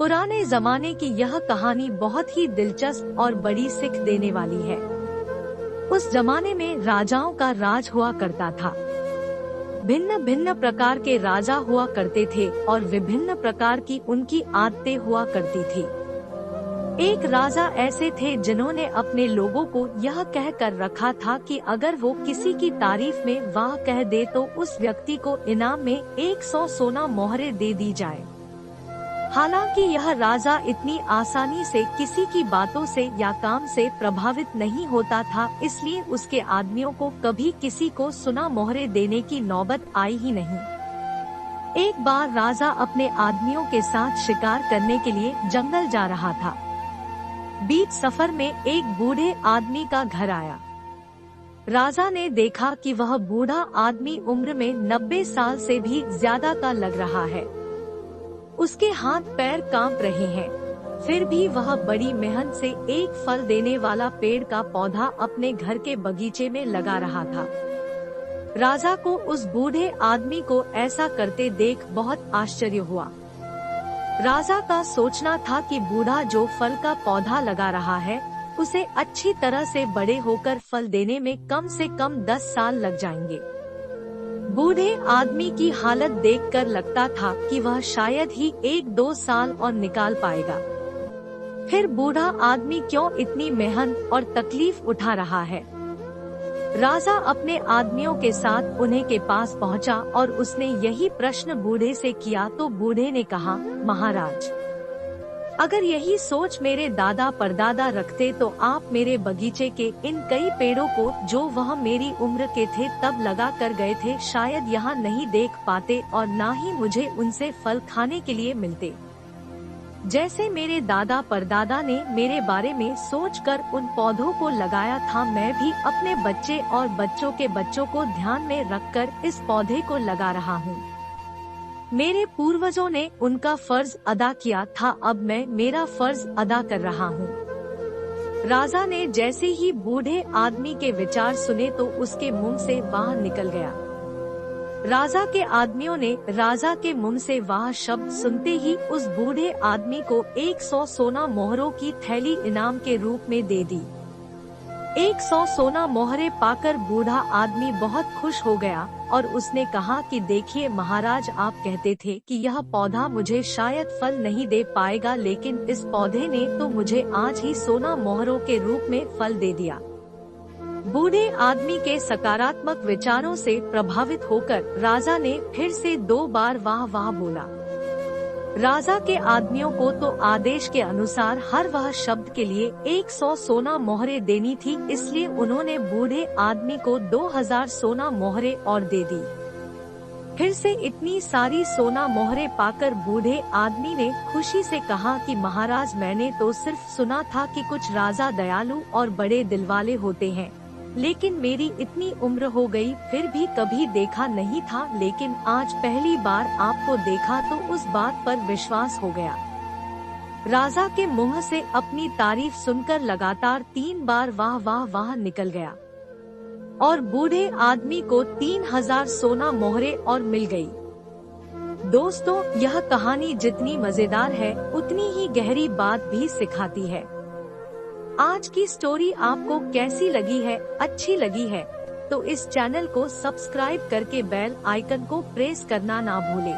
पुराने जमाने की यह कहानी बहुत ही दिलचस्प और बड़ी सीख देने वाली है। उस जमाने में राजाओं का राज हुआ करता था। भिन्न भिन्न प्रकार के राजा हुआ करते थे और विभिन्न प्रकार की उनकी आदतें हुआ करती थी। एक राजा ऐसे थे जिन्होंने अपने लोगों को यह कह कर रखा था कि अगर वो किसी की तारीफ में वाह कह दे तो उस व्यक्ति को इनाम में 100 सोना मोहरे दे दी जाए। हालांकि यह राजा इतनी आसानी से किसी की बातों से या काम से प्रभावित नहीं होता था, इसलिए उसके आदमियों को कभी किसी को सोना मोहरे देने की नौबत आई ही नहीं। एक बार राजा अपने आदमियों के साथ शिकार करने के लिए जंगल जा रहा था। बीच सफर में एक बूढ़े आदमी का घर आया। राजा ने देखा कि वह बूढ़ा आदमी उम्र में 90 साल से भी ज्यादा का लग रहा है। उसके हाथ पैर कांप रहे हैं, फिर भी वह बड़ी मेहनत से एक फल देने वाला पेड़ का पौधा अपने घर के बगीचे में लगा रहा था। राजा को उस बूढ़े आदमी को ऐसा करते देख बहुत आश्चर्य हुआ। राजा का सोचना था कि बूढ़ा जो फल का पौधा लगा रहा है, उसे अच्छी तरह से बड़े होकर फल देने में कम से कम 10 साल लग जाएंगे। बूढ़े आदमी की हालत देखकर लगता था कि वह शायद ही 1-2 साल और निकाल पाएगा। फिर बूढ़ा आदमी क्यों इतनी मेहनत और तकलीफ उठा रहा है? राजा अपने आदमियों के साथ उन्हें के पास पहुंचा और उसने यही प्रश्न बूढ़े से किया तो बूढ़े ने कहा, महाराज, अगर यही सोच मेरे दादा परदादा रखते तो आप मेरे बगीचे के इन कई पेड़ों को जो वह मेरी उम्र के थे तब लगा कर गए थे शायद यहाँ नहीं देख पाते और ना ही मुझे उनसे फल खाने के लिए मिलते। जैसे मेरे दादा परदादा ने मेरे बारे में सोचकर उन पौधों को लगाया था, मैं भी अपने बच्चे और बच्चों के बच्चों को ध्यान में रखकर इस पौधे को लगा रहा हूँ। मेरे पूर्वजों ने उनका फर्ज अदा किया था, अब मैं मेरा फर्ज अदा कर रहा हूँ। राजा ने जैसे ही बूढ़े आदमी के विचार सुने तो उसके मुंह से वाह निकल गया। राजा के आदमियों ने राजा के मुंह से वाह शब्द सुनते ही उस बूढ़े आदमी को 100 सोना मोहरों की थैली इनाम के रूप में दे दी। 100 सोना मोहरे पाकर बूढ़ा आदमी बहुत खुश हो गया और उसने कहा कि देखिए महाराज, आप कहते थे कि यह पौधा मुझे शायद फल नहीं दे पाएगा, लेकिन इस पौधे ने तो मुझे आज ही सोना मोहरों के रूप में फल दे दिया। बूढ़े आदमी के सकारात्मक विचारों से प्रभावित होकर राजा ने फिर से 2 बार वाह वाह बोला। राजा के आदमियों को तो आदेश के अनुसार हर वह शब्द के लिए 100 सोना मोहरे देनी थी, इसलिए उन्होंने बूढ़े आदमी को 2000 सोना मोहरे और दे दी। फिर से इतनी सारी सोना मोहरे पाकर बूढ़े आदमी ने खुशी से कहा कि महाराज, मैंने तो सिर्फ सुना था कि कुछ राजा दयालु और बड़े दिलवाले होते हैं, लेकिन मेरी इतनी उम्र हो गई फिर भी कभी देखा नहीं था, लेकिन आज पहली बार आपको देखा तो उस बात पर विश्वास हो गया। राजा के मुंह से अपनी तारीफ सुनकर लगातार 3 बार वाह वाह वाह निकल गया और बूढ़े आदमी को 3000 सोना मोहरे और मिल गई। दोस्तों, यह कहानी जितनी मजेदार है उतनी ही गहरी बात भी सिखाती है। आज की स्टोरी आपको कैसी लगी है? अच्छी लगी है तो इस चैनल को सब्सक्राइब करके बेल आइकन को प्रेस करना ना भूलें।